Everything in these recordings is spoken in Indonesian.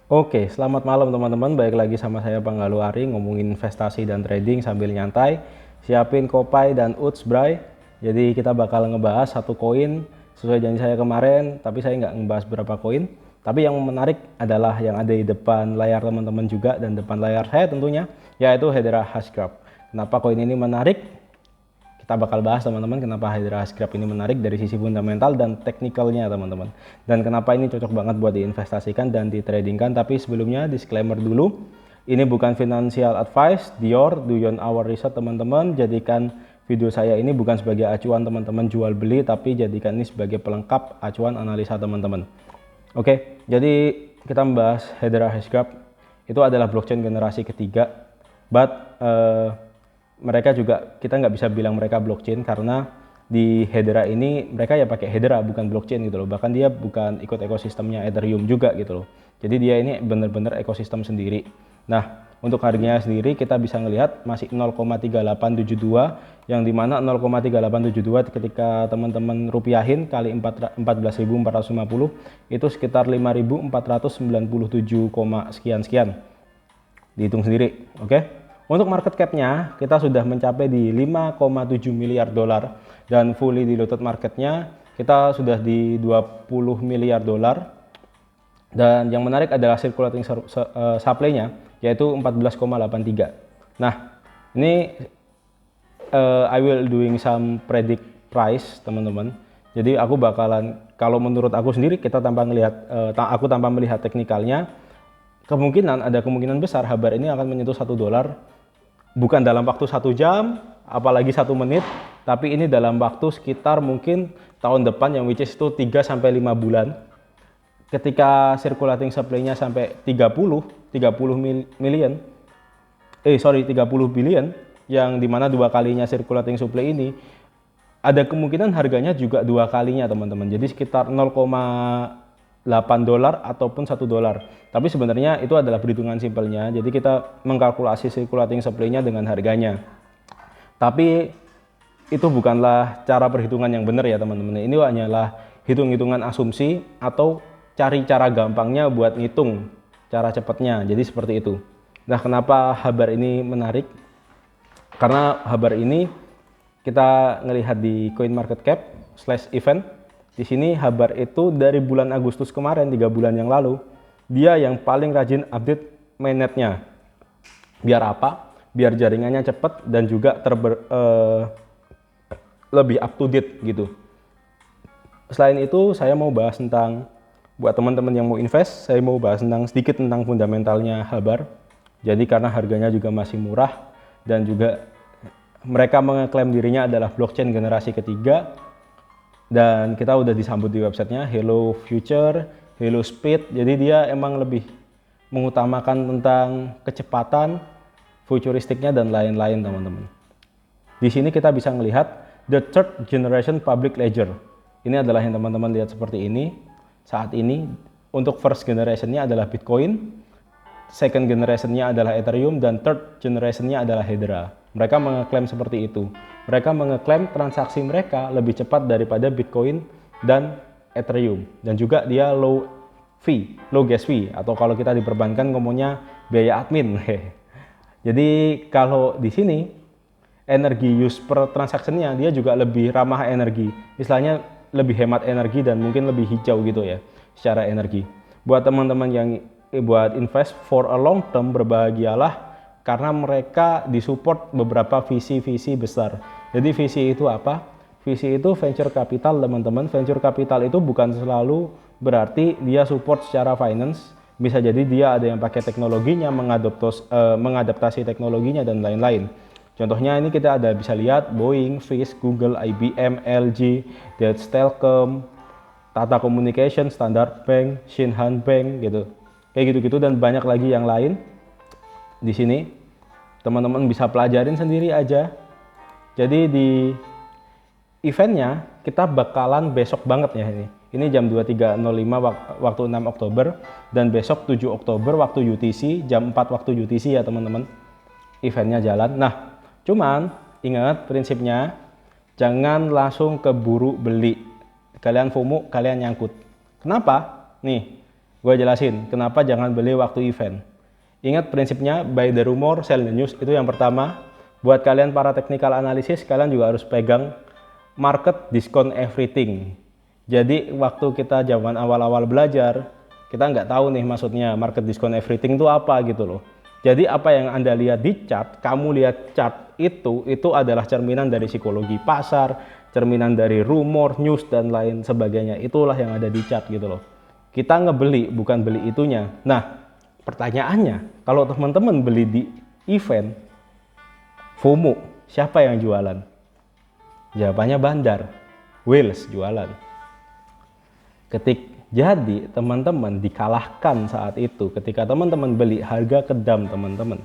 Oke, selamat malam teman-teman. Baik lagi sama saya Bang Galuh Ari ngomongin investasi dan trading sambil nyantai. Siapin Kopai dan Uts Bray. Jadi kita bakal ngebahas satu koin sesuai janji saya kemarin, tapi saya nggak ngebahas berapa koin. Tapi yang menarik adalah yang ada di depan layar teman-teman juga dan depan layar saya tentunya, yaitu Hedera Hashgraph. Kenapa koin ini menarik? Kita bakal bahas teman-teman kenapa Hedera Hashgraph ini menarik dari sisi fundamental dan teknikalnya teman-teman, dan kenapa ini cocok banget buat diinvestasikan dan ditradingkan. Tapi sebelumnya disclaimer dulu, ini bukan financial advice, do your our research teman-teman. Jadikan video saya ini bukan sebagai acuan teman-teman jual beli, tapi jadikan ini sebagai pelengkap acuan analisa teman-teman. Oke, jadi kita membahas Hedera Hashgraph. Itu adalah blockchain generasi ketiga, but mereka juga, kita nggak bisa bilang mereka blockchain karena di Hedera ini mereka ya pakai Hedera bukan blockchain gitu loh. Bahkan dia bukan ikut ekosistemnya Ethereum juga gitu loh. Jadi dia ini bener-bener ekosistem sendiri. Nah, untuk harganya sendiri kita bisa ngelihat masih 0,3872, yang dimana 0,3872 ketika teman-teman rupiahin kali 14.450 itu sekitar 5.497, sekian. Dihitung sendiri, oke? Untuk market cap-nya kita sudah mencapai di 5,7 miliar dolar dan fully diluted marketnya kita sudah di 20 miliar dolar. Dan yang menarik adalah circulating supply-nya yaitu 14,83. Nah, ini I will doing some predict price teman-teman. Jadi aku bakalan, kalau menurut aku sendiri kita tanpa melihat teknikalnya, ada kemungkinan besar Habar ini akan menyentuh $1, bukan dalam waktu 1 jam, apalagi 1 menit, tapi ini dalam waktu sekitar mungkin tahun depan, yang which is itu 3-5 bulan. Ketika circulating supply-nya sampai 30 billion, yang dimana 2 kalinya circulating supply ini, ada kemungkinan harganya juga 2 kalinya teman-teman. Jadi sekitar $0,8 ataupun $1. Tapi sebenarnya itu adalah perhitungan simpelnya. Jadi kita mengkalkulasi circulating supply-nya dengan harganya. Tapi itu bukanlah cara perhitungan yang benar ya teman-teman. Ini hanyalah hitung-hitungan asumsi atau cari cara gampangnya buat ngitung cara cepatnya. Jadi seperti itu. Nah, kenapa Habar ini menarik? Karena Habar ini kita ngelihat di CoinMarketCap/event. Di sini Habar itu dari bulan Agustus kemarin, 3 bulan yang lalu, dia yang paling rajin update mainnetnya. Biar apa? Biar jaringannya cepat dan juga lebih up to date gitu. Selain itu, saya mau bahas tentang, buat teman-teman yang mau invest, saya mau bahas sedikit tentang fundamentalnya Habar. Jadi karena harganya juga masih murah dan juga mereka mengeklaim dirinya adalah blockchain generasi ketiga, dan kita udah disambut di websitenya Hello Future, Hello Speed. Jadi dia emang lebih mengutamakan tentang kecepatan, futuristiknya dan lain-lain teman-teman. Di sini kita bisa melihat the third generation public ledger. Ini adalah yang teman-teman lihat seperti ini saat ini. Untuk first generationnya adalah Bitcoin, second generationnya adalah Ethereum, dan third generationnya adalah Hedera. Mereka mengeklaim seperti itu. Mereka mengeklaim transaksi mereka lebih cepat daripada Bitcoin dan Ethereum, dan juga dia low gas fee, atau kalau kita diperbankan ngomongnya biaya admin. Jadi kalau di sini energi use per transaksinya dia juga lebih ramah energi, istilahnya lebih hemat energi dan mungkin lebih hijau gitu ya secara energi. Buat teman-teman yang buat invest for a long term, berbahagialah karena mereka disupport beberapa visi-visi besar. Jadi visi itu apa? Visi itu venture capital teman-teman. Venture capital itu bukan selalu berarti dia support secara finance. Bisa jadi dia ada yang pakai teknologinya, mengadaptasi teknologinya dan lain-lain. Contohnya ini kita ada bisa lihat Boeing, Fish, Google, IBM, LG, Deutsche Telekom, Tata Communication, Standard Bank, Shinhan Bank gitu. Kayak gitu-gitu dan banyak lagi yang lain. Di sini teman-teman bisa pelajarin sendiri aja. Jadi di eventnya kita bakalan besok banget ya ini. Ini jam 23.05 waktu 6 Oktober dan besok 7 Oktober waktu UTC, jam 4 waktu UTC ya teman-teman. Eventnya jalan. Nah, cuman ingat prinsipnya, jangan langsung keburu beli. Kalian FOMO, kalian nyangkut. Kenapa? Nih, Gue jelasin kenapa jangan beli waktu event. Ingat prinsipnya buy the rumor, sell the news, itu yang pertama. Buat kalian para technical analysis, kalian juga harus pegang market discount everything. Jadi waktu kita zaman awal-awal belajar, kita nggak tahu nih maksudnya market discount everything itu apa gitu loh. Jadi apa yang Anda lihat di chart, kamu lihat chart itu adalah cerminan dari psikologi pasar, cerminan dari rumor, news, dan lain sebagainya. Itulah yang ada di chart gitu loh. Kita ngebeli, bukan beli itunya. Nah, pertanyaannya, kalau teman-teman beli di event, FOMO, siapa yang jualan? Jawabannya Bandar, Wheels jualan. Jadi teman-teman dikalahkan saat itu ketika teman-teman beli harga kedam teman-teman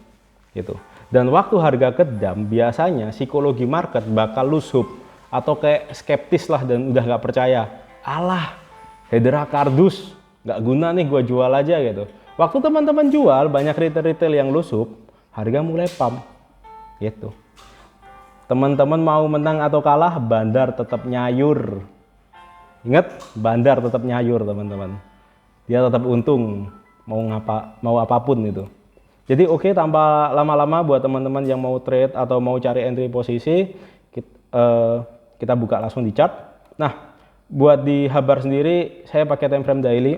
gitu. Dan waktu harga kedam biasanya psikologi market bakal lusup atau kayak skeptis lah dan udah nggak percaya. Alah, Hedera kardus nggak guna nih, gue jual aja gitu. Waktu teman-teman jual, banyak retail-retail yang lusup, harga mulai pump gitu. Teman-teman mau menang atau kalah, Bandar tetap nyayur. Ingat, Bandar tetap nyayur teman-teman. Dia tetap untung mau apapun itu. Jadi oke, tanpa lama-lama buat teman-teman yang mau trade atau mau cari entry posisi, kita buka langsung di chart. Nah, buat di Habar sendiri saya pakai time frame daily.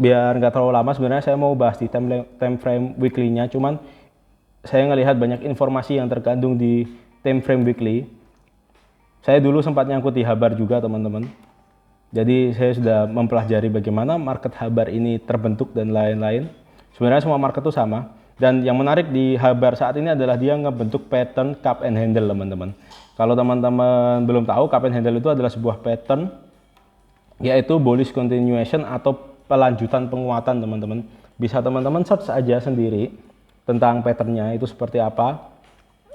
Biar nggak terlalu lama, sebenarnya saya mau bahas di time frame weekly-nya, cuman saya ngelihat banyak informasi yang terkandung di time frame weekly. Saya dulu sempat nyangkut di Habar juga teman-teman. Jadi saya sudah mempelajari bagaimana market Habar ini terbentuk dan lain-lain. Sebenarnya semua market itu sama. Dan yang menarik di Habar saat ini adalah dia ngebentuk pattern cup and handle teman-teman. Kalau teman-teman belum tahu, cup and handle itu adalah sebuah pattern, yaitu bullish continuation atau pelanjutan penguatan teman-teman. Bisa teman-teman search aja sendiri tentang patternnya itu seperti apa.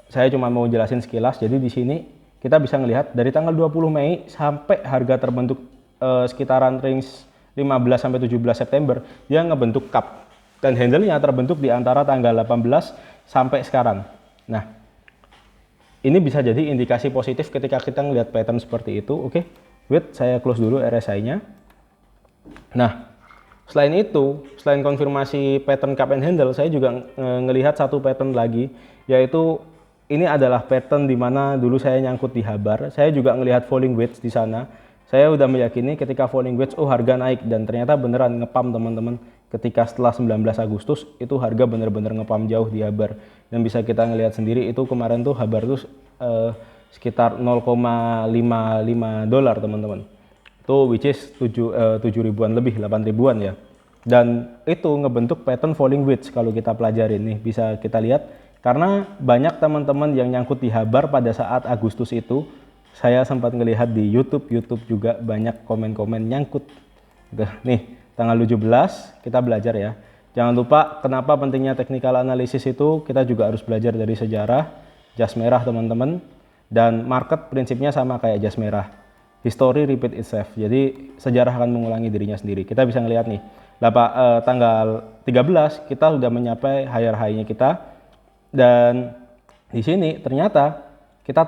Saya cuma mau jelasin sekilas. Jadi di sini kita bisa melihat dari tanggal 20 Mei sampai harga terbentuk sekitaran range 15 sampai 17 September, dia ngebentuk cup dan handle-nya terbentuk di antara tanggal 18 sampai sekarang. Nah, ini bisa jadi indikasi positif ketika kita ngelihat pattern seperti itu. Oke, wait, saya close dulu RSI-nya. Nah, selain itu, selain konfirmasi pattern cup and handle, saya juga ngelihat satu pattern lagi, yaitu ini adalah pattern di mana dulu saya nyangkut di Habar. Saya juga ngelihat falling wedge di sana. Saya udah meyakini ketika falling wedge, harga naik, dan ternyata beneran ngepam teman-teman. Ketika setelah 19 Agustus itu harga bener-bener ngepam jauh di Habar. Dan bisa kita ngelihat sendiri itu kemarin tuh Habar tuh sekitar 0,55 dolar teman-teman. Itu which is 7 ribuan lebih, 8 ribuan ya. Dan itu ngebentuk pattern falling wedge kalau kita pelajarin nih, bisa kita lihat. Karena banyak teman-teman yang nyangkut di Habar pada saat Agustus itu, saya sempat ngelihat di YouTube juga banyak komen-komen nyangkut. Nih, tanggal 17 kita belajar ya. Jangan lupa kenapa pentingnya technical analysis itu, kita juga harus belajar dari sejarah, jas merah teman-teman. Dan market prinsipnya sama kayak jas merah. History repeat itself. Jadi sejarah akan mengulangi dirinya sendiri. Kita bisa ngelihat nih, tanggal 13 kita sudah mencapai higher high-nya kita. Dan di sini ternyata kita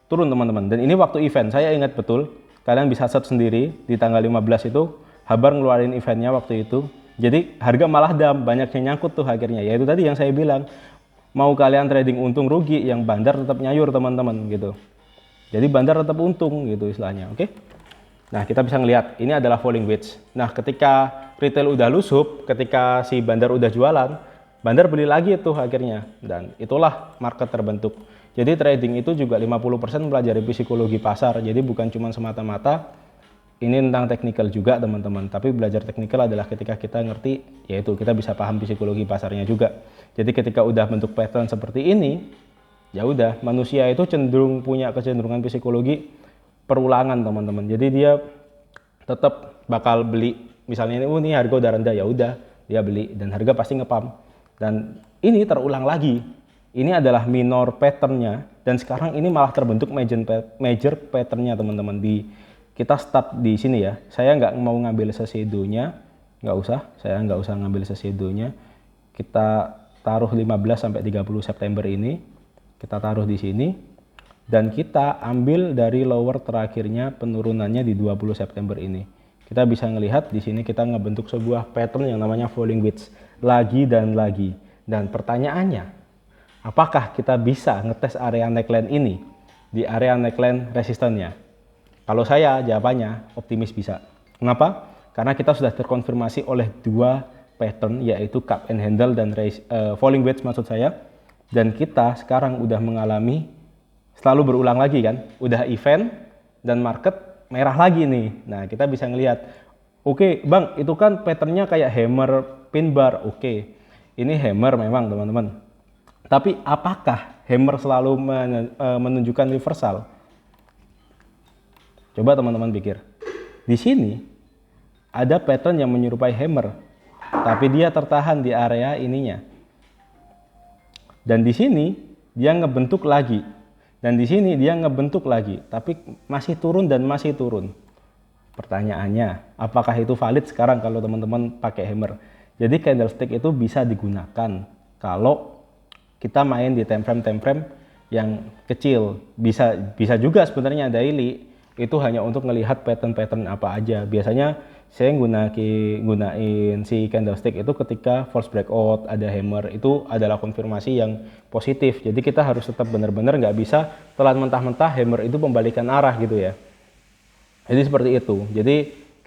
turun teman-teman. Dan ini waktu event, saya ingat betul. Kalian bisa search sendiri di tanggal 15 itu Habar ngeluarin eventnya waktu itu. Jadi harga malah banyak yang nyangkut tuh akhirnya. Yaitu tadi yang saya bilang, mau kalian trading untung rugi, yang Bandar tetap nyayur teman-teman gitu. Jadi Bandar tetap untung gitu istilahnya. Oke. Nah, kita bisa ngelihat ini adalah falling wedge. Nah, ketika retail udah lusup, ketika si Bandar udah jualan, Bandar beli lagi itu akhirnya, dan itulah market terbentuk. Jadi trading itu juga 50% mempelajari psikologi pasar. Jadi bukan cuma semata-mata ini tentang technical juga teman-teman, tapi belajar technical adalah ketika kita ngerti, yaitu kita bisa paham psikologi pasarnya juga. Jadi ketika udah bentuk pattern seperti ini, ya udah, manusia itu cenderung punya kecenderungan psikologi perulangan teman-teman. Jadi dia tetap bakal beli, misalnya ini harga udah rendah, ya udah dia beli dan harga pasti ngepam. Dan ini terulang lagi. Ini adalah minor patternnya, dan sekarang ini malah terbentuk major patternnya teman-teman. Kita start di sini ya. Saya nggak mau ngambil shadow-nya, saya nggak usah ngambil shadow-nya. Kita taruh 15 sampai 30 September ini, kita taruh di sini, dan kita ambil dari lower terakhirnya penurunannya di 20 September ini. Kita bisa melihat di sini kita ngebentuk sebuah pattern yang namanya falling wedge lagi dan lagi. Dan pertanyaannya, apakah kita bisa ngetes area neckline ini di area neckline resistannya? Kalau saya jawabannya optimis bisa. Kenapa? Karena kita sudah terkonfirmasi oleh dua pattern, yaitu cup and handle dan falling wedge maksud saya. Dan kita sekarang udah mengalami selalu berulang lagi kan, udah event dan market merah lagi nih. Nah, kita bisa ngelihat, oke, Bang, itu kan patternnya kayak hammer pin bar. Oke, ini hammer memang, teman-teman. Tapi apakah hammer selalu menunjukkan reversal? Coba teman-teman pikir. Di sini ada pattern yang menyerupai hammer, tapi dia tertahan di area ininya. Dan di sini dia ngebentuk lagi. Dan di sini dia ngebentuk lagi, tapi masih turun dan masih turun. Pertanyaannya, apakah itu valid sekarang kalau teman-teman pakai hammer? Jadi candlestick itu bisa digunakan kalau kita main di time frame yang kecil. Bisa juga sebenarnya daily, itu hanya untuk melihat pattern-pattern apa aja. Biasanya saya gunain si candlestick itu ketika false breakout, ada hammer, itu adalah konfirmasi yang positif. Jadi kita harus tetap benar-benar nggak bisa telan mentah-mentah hammer itu pembalikan arah gitu ya. Jadi seperti itu. Jadi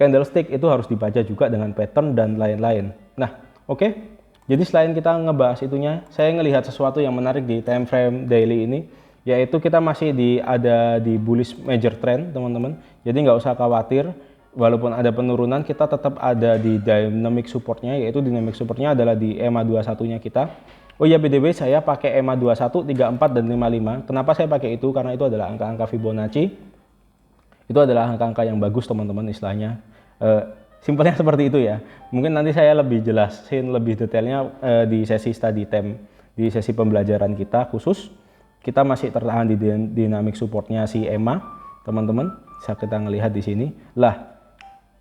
candlestick itu harus dibaca juga dengan pattern dan lain-lain. Nah, oke. Jadi selain kita ngebahas itunya, saya ngelihat sesuatu yang menarik di time frame daily ini, yaitu kita masih ada di bullish major trend, teman-teman. Jadi nggak usah khawatir. Walaupun ada penurunan, kita tetap ada di dynamic supportnya, yaitu dynamic supportnya adalah di EMA 21-nya kita. Oh ya, BTW saya pakai EMA 21, 34, dan 55. Kenapa saya pakai itu? Karena itu adalah angka-angka Fibonacci. Itu adalah angka-angka yang bagus, teman-teman, istilahnya. Simpelnya seperti itu ya. Mungkin nanti saya lebih jelasin lebih detailnya di sesi study time, di sesi pembelajaran kita khusus. Kita masih tertahan di dynamic supportnya si EMA, teman-teman. Bisa kita ngelihat di sini. Lah,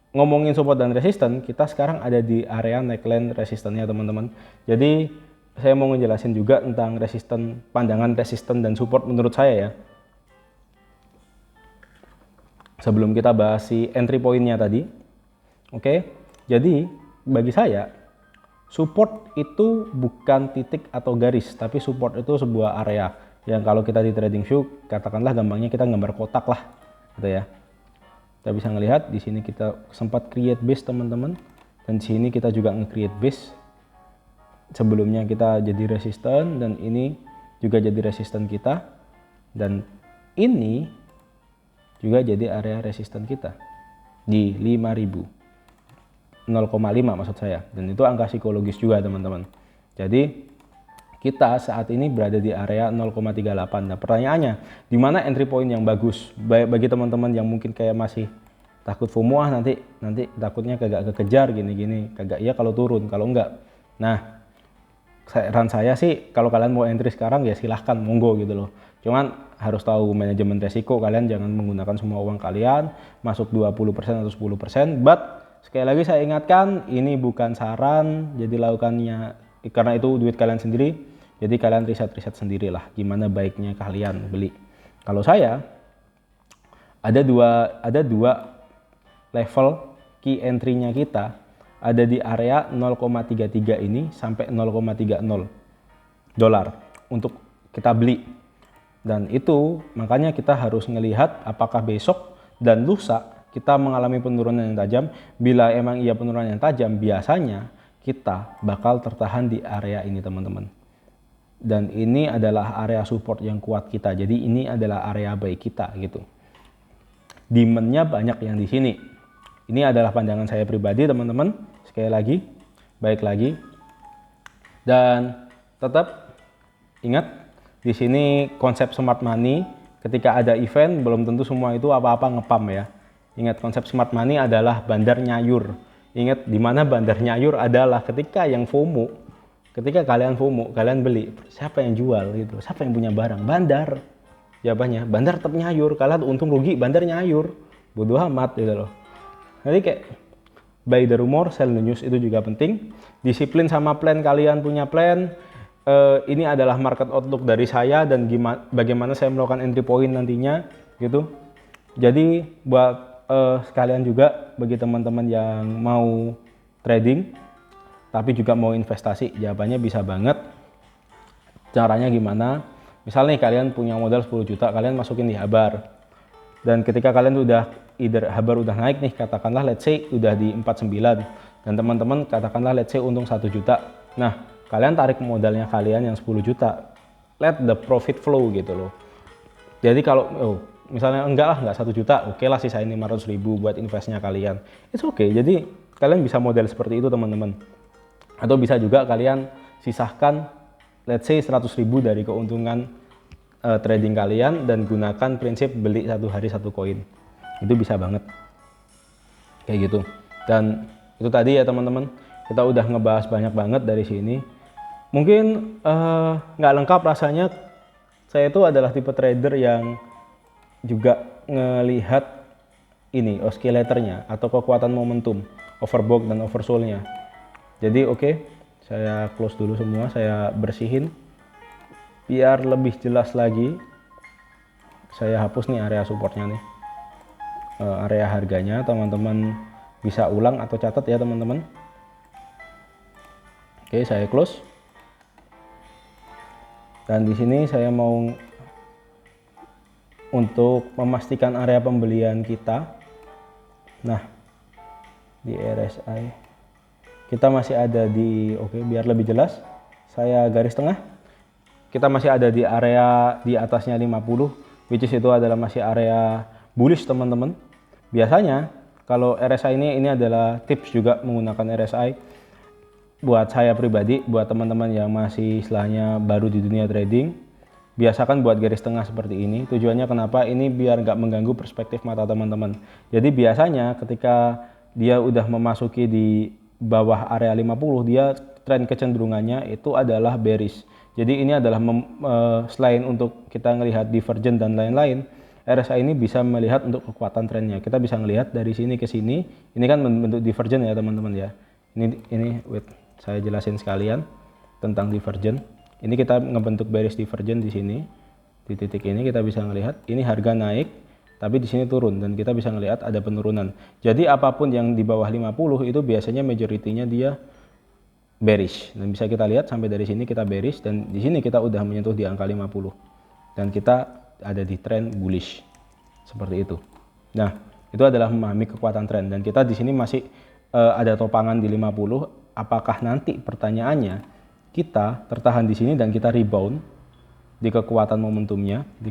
ngomongin support dan resisten, kita sekarang ada di area neckline resistannya, teman-teman. Jadi saya mau ngejelasin juga tentang resisten, pandangan resisten dan support menurut saya ya. Sebelum kita bahas si entry point-nya tadi. Oke. Jadi bagi saya support itu bukan titik atau garis, tapi support itu sebuah area yang kalau kita di trading view, katakanlah gampangnya kita gambar kotak lah gitu ya. Kita bisa ngelihat di sini kita sempat create base, teman-teman, dan di sini kita juga nge-create base. Sebelumnya kita jadi resisten dan ini juga jadi resisten kita, dan ini juga jadi area resisten kita di 5000, 0,5 maksud saya, dan itu angka psikologis juga, teman-teman. Jadi kita saat ini berada di area 0,38. Nah, pertanyaannya, di mana entry point yang bagus? Bagi teman-teman yang mungkin kayak masih takut FOMO, nanti takutnya kagak kekejar gini-gini, kagak iya kalau turun, kalau enggak. Nah, saran saya sih kalau kalian mau entry sekarang ya silahkan, monggo gitu loh. Cuman harus tahu manajemen resiko, kalian jangan menggunakan semua uang kalian, masuk 20% atau 10%. But sekali lagi saya ingatkan, ini bukan saran, jadi lakukannya karena itu duit kalian sendiri, jadi kalian riset sendirilah gimana baiknya kalian beli. Kalau saya ada dua level key entry-nya kita ada di area 0,33 ini sampai 0,30 dolar untuk kita beli. Dan itu makanya kita harus ngelihat apakah besok dan lusa kita mengalami penurunan yang tajam. Bila emang iya penurunan yang tajam, biasanya kita bakal tertahan di area ini, teman-teman. Dan ini adalah area support yang kuat kita. Jadi ini adalah area baik kita gitu. Demand-nya banyak yang di sini. Ini adalah pandangan saya pribadi, teman-teman. Sekali lagi, baik lagi. Dan tetap ingat di sini konsep smart money. Ketika ada event belum tentu semua itu apa-apa ngepam ya. Ingat, konsep smart money adalah bandar nyayur. Ingat, di mana bandar nyayur adalah ketika yang FOMO, ketika kalian FOMO, kalian beli, siapa yang jual gitu, siapa yang punya barang? Bandar. Jawabannya, bandar tetap nyayur, kalian untung rugi, bandar nyayur, bodoh amat gitu loh. Jadi kayak buy the rumor, sell the news itu juga penting. Disiplin sama plan, kalian punya plan. Ini adalah market outlook dari saya dan bagaimana saya melakukan entry point nantinya gitu. Jadi buat sekalian juga bagi teman-teman yang mau trading tapi juga mau investasi, jawabannya bisa banget. Caranya gimana? Misal nih kalian punya modal 10 juta, kalian masukin di Habar. Dan ketika kalian udah Habar udah naik nih, katakanlah let's say udah di 49 dan teman-teman katakanlah let's say untung 1 juta. Nah, kalian tarik modalnya kalian yang 10 juta. Let the profit flow gitu loh. Jadi kalau misalnya enggak 1 juta, oke lah sisain 500 ribu buat investnya kalian. It's okay. Jadi kalian bisa model seperti itu teman-teman. Atau bisa juga kalian sisahkan let's say 100 ribu dari keuntungan trading kalian dan gunakan prinsip beli satu hari satu koin. Itu bisa banget kayak gitu. Dan itu tadi ya teman-teman, kita udah ngebahas banyak banget dari sini. Mungkin nggak lengkap rasanya. Saya itu adalah tipe trader yang juga ngelihat ini oscillatornya atau kekuatan momentum, overbought dan oversold-nya. Jadi oke, saya close dulu semua, saya bersihin biar lebih jelas lagi. Saya hapus nih area supportnya nih, area harganya, teman-teman bisa ulang atau catat ya teman-teman. Oke, saya close. Dan di sini saya mau untuk memastikan area pembelian kita. Nah, di RSI kita masih ada di biar lebih jelas saya garis tengah. Kita masih ada di area di atasnya 50, which is itu adalah masih area bullish teman-teman. Biasanya kalau RSI ini adalah tips juga menggunakan RSI buat saya pribadi, buat teman-teman yang masih istilahnya baru di dunia trading. Biasakan buat garis tengah seperti ini. Tujuannya kenapa? Ini biar nggak mengganggu perspektif mata teman-teman. Jadi biasanya ketika dia udah memasuki di bawah area 50, dia tren kecenderungannya itu adalah bearish. Jadi ini adalah selain untuk kita melihat divergent dan lain-lain, RSI ini bisa melihat untuk kekuatan trennya. Kita bisa melihat dari sini ke sini. Ini kan bentuk divergent ya teman-teman ya. Ini wait, saya jelasin sekalian tentang divergent. Ini kita ngebentuk bearish divergent di sini. Di titik ini kita bisa melihat ini harga naik, tapi di sini turun dan kita bisa ngelihat ada penurunan. Jadi apapun yang di bawah 50 itu biasanya majority-nya dia bearish. Dan bisa kita lihat sampai dari sini kita bearish dan di sini kita udah menyentuh di angka 50. Dan kita ada di tren bullish. Seperti itu. Nah, itu adalah memahami kekuatan tren dan kita di sini masih ada topangan di 50. Apakah nanti pertanyaannya kita tertahan di sini dan kita rebound di kekuatan momentumnya, di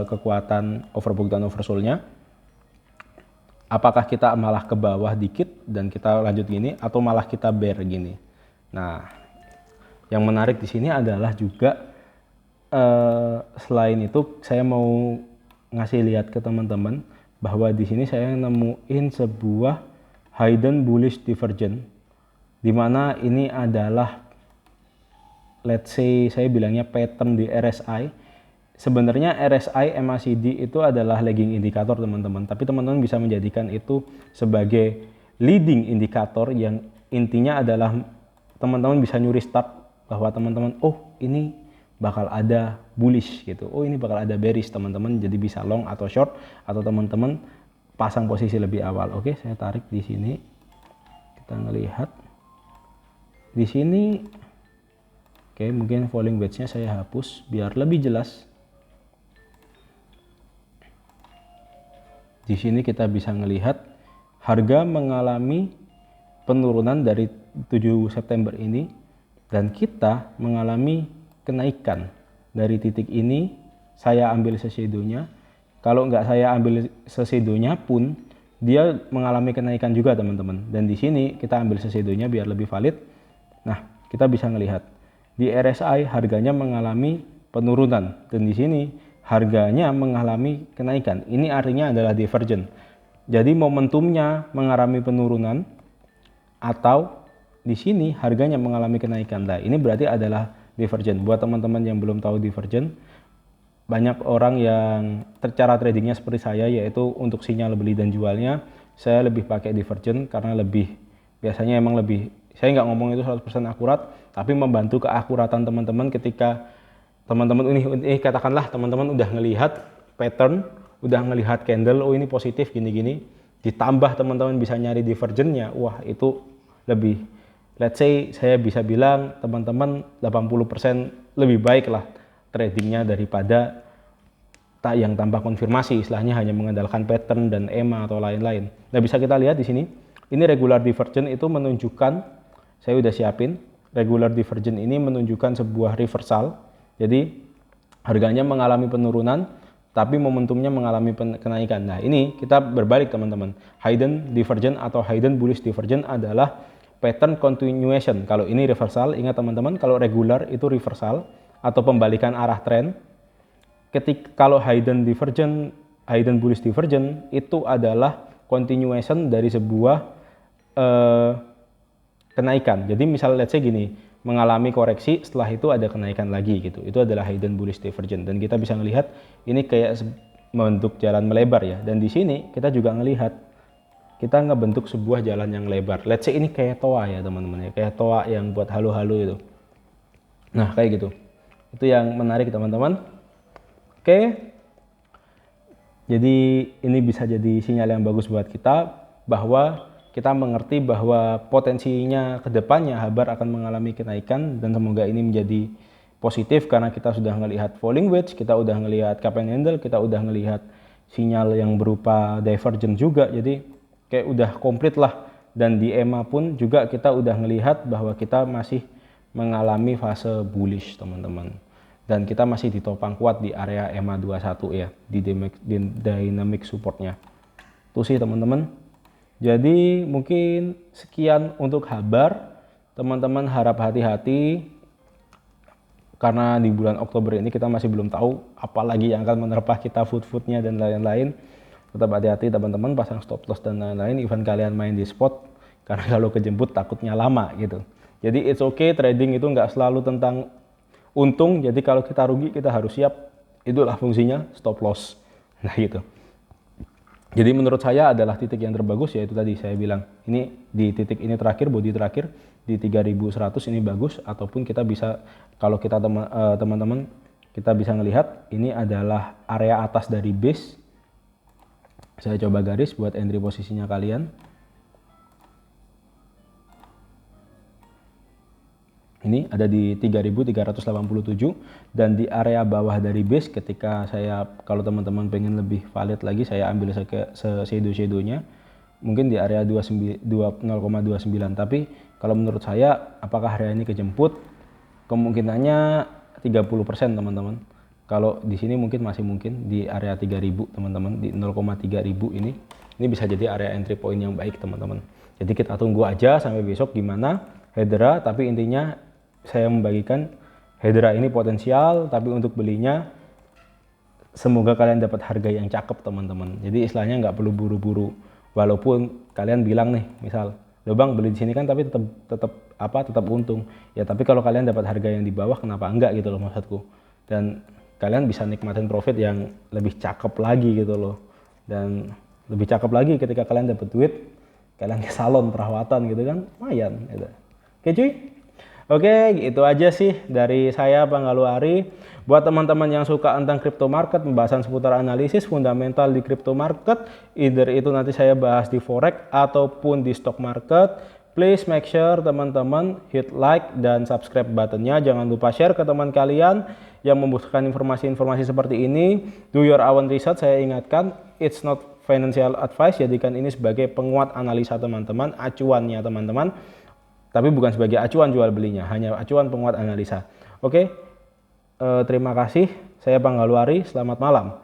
kekuatan overbought dan oversold-nya, apakah kita malah ke bawah dikit dan kita lanjut gini atau malah kita bear gini. Nah, yang menarik di sini adalah juga selain itu saya mau ngasih lihat ke teman-teman bahwa di sini saya nemuin sebuah hidden bullish divergence, di mana ini adalah let's say saya bilangnya pattern di RSI. Sebenarnya RSI MACD itu adalah lagging indikator teman-teman, tapi teman-teman bisa menjadikan itu sebagai leading indikator yang intinya adalah teman-teman bisa nyuri start bahwa teman-teman ini bakal ada bullish gitu, ini bakal ada bearish, teman-teman jadi bisa long atau short atau teman-teman pasang posisi lebih awal. Oke, saya tarik di sini, kita ngelihat di sini. Oke, mungkin falling wedge-nya saya hapus biar lebih jelas. Di sini kita bisa melihat harga mengalami penurunan dari 7 September ini dan kita mengalami kenaikan dari titik ini. Saya ambil seshadow-nya. Kalau nggak saya ambil seshadow-nya pun dia mengalami kenaikan juga teman-teman. Dan di sini kita ambil seshadow-nya biar lebih valid. Nah, kita bisa melihat di RSI harganya mengalami penurunan dan di sini harganya mengalami kenaikan. Ini artinya adalah divergent. Jadi momentumnya mengalami penurunan atau di sini harganya mengalami kenaikan. Nah, ini berarti adalah divergent. Buat teman-teman yang belum tahu divergent, banyak orang yang cara tradingnya seperti saya, yaitu untuk sinyal beli dan jualnya saya lebih pakai divergent karena lebih biasanya emang lebih, saya nggak ngomong itu 100% akurat, tapi membantu keakuratan teman-teman ketika teman-teman ini katakanlah teman-teman udah ngelihat pattern, udah ngelihat candle, ini positif gini-gini. ditambah teman-teman bisa nyari divergennya, wah itu lebih, let's say saya bisa bilang teman-teman 80% lebih baik lah tradingnya daripada yang tanpa konfirmasi, istilahnya hanya mengandalkan pattern dan EMA atau lain-lain. Nah, bisa kita lihat di sini, ini regular divergence itu menunjukkan, saya udah siapin, regular divergence ini menunjukkan sebuah reversal. Jadi harganya mengalami penurunan, tapi momentumnya mengalami kenaikan. Nah, ini kita berbalik teman-teman. Hidden divergence atau hidden bullish divergence adalah pattern continuation. Kalau ini reversal, ingat teman-teman, kalau regular itu reversal atau pembalikan arah tren. Kalau hidden divergence, hidden bullish divergence itu adalah continuation dari sebuah kenaikan. Jadi misal let's say gini, mengalami koreksi, setelah itu ada kenaikan lagi gitu. Itu adalah hidden bullish divergence, dan kita bisa melihat ini kayak membentuk jalan melebar ya. Dan di sini kita juga melihat kita ngebentuk sebuah jalan yang lebar. Let's say ini kayak toa ya teman-teman ya, kayak toa yang buat halo-halo itu. Nah, kayak gitu. Itu yang menarik teman-teman. Oke, jadi ini bisa jadi sinyal yang bagus buat kita bahwa kita mengerti bahwa potensinya ke depannya Habar akan mengalami kenaikan, dan semoga ini menjadi positif karena kita sudah melihat falling wedge, kita udah melihat cup and handle, kita udah melihat sinyal yang berupa divergence juga, jadi kayak udah komplit lah. Dan di EMA pun juga kita udah melihat bahwa kita masih mengalami fase bullish teman-teman. Dan kita masih ditopang kuat di area EMA 21 ya, di dynamic supportnya. Itu sih teman-teman. Jadi mungkin sekian untuk Habar. Teman-teman harap hati-hati karena di bulan Oktober ini kita masih belum tahu apalagi yang akan menerpa kita, food-foodnya dan lain-lain. Tetap hati-hati teman-teman, pasang stop loss dan lain-lain. Even kalian main di spot, karena kalau kejemput takutnya lama gitu. Jadi it's okay, trading itu nggak selalu tentang untung, jadi kalau kita rugi kita harus siap, itulah fungsinya stop loss. Nah gitu. Jadi menurut saya adalah titik yang terbagus, yaitu tadi saya bilang, ini di titik ini terakhir, body terakhir di 3100 ini bagus, ataupun kita bisa, kalau kita teman-teman kita bisa melihat ini adalah area atas dari base. Saya coba garis buat entry posisinya kalian. Ini ada di 3387, dan di area bawah dari base ketika saya, kalau teman-teman pengen lebih valid lagi, saya ambil shadow-nya mungkin di area 0,29. Tapi kalau menurut saya apakah area ini kejemput, kemungkinannya 30% teman-teman. Kalau di sini mungkin masih mungkin di area 3000 teman-teman, di 0,3000 ini bisa jadi area entry point yang baik teman-teman. Jadi kita tunggu aja sampai besok gimana Hedera, tapi intinya saya membagikan Hedera ini potensial, tapi untuk belinya semoga kalian dapat harga yang cakep teman-teman. Jadi istilahnya nggak perlu buru-buru. Walaupun kalian bilang nih, misal, "Loh Bang, beli di sini kan tapi tetap untung." Ya, tapi kalau kalian dapat harga yang di bawah kenapa enggak gitu loh maksudku. Dan kalian bisa nikmatin profit yang lebih cakep lagi gitu loh. Dan lebih cakep lagi ketika kalian dapat duit, kalian ke salon perawatan gitu kan, lumayan gitu. Oke cuy. Oke, itu aja sih dari saya Bang Galuari. Buat teman-teman yang suka tentang crypto market, pembahasan seputar analisis fundamental di crypto market, either itu nanti saya bahas di forex ataupun di stock market, please make sure teman-teman hit like dan subscribe buttonnya. Jangan lupa share ke teman kalian yang membutuhkan informasi-informasi seperti ini. Do your own research, saya ingatkan, it's not financial advice. Jadikan ini sebagai penguat analisa teman-teman, acuannya teman-teman. Tapi bukan sebagai acuan jual belinya, hanya acuan penguat analisa. Oke, terima kasih. Saya Bang Galuari, selamat malam.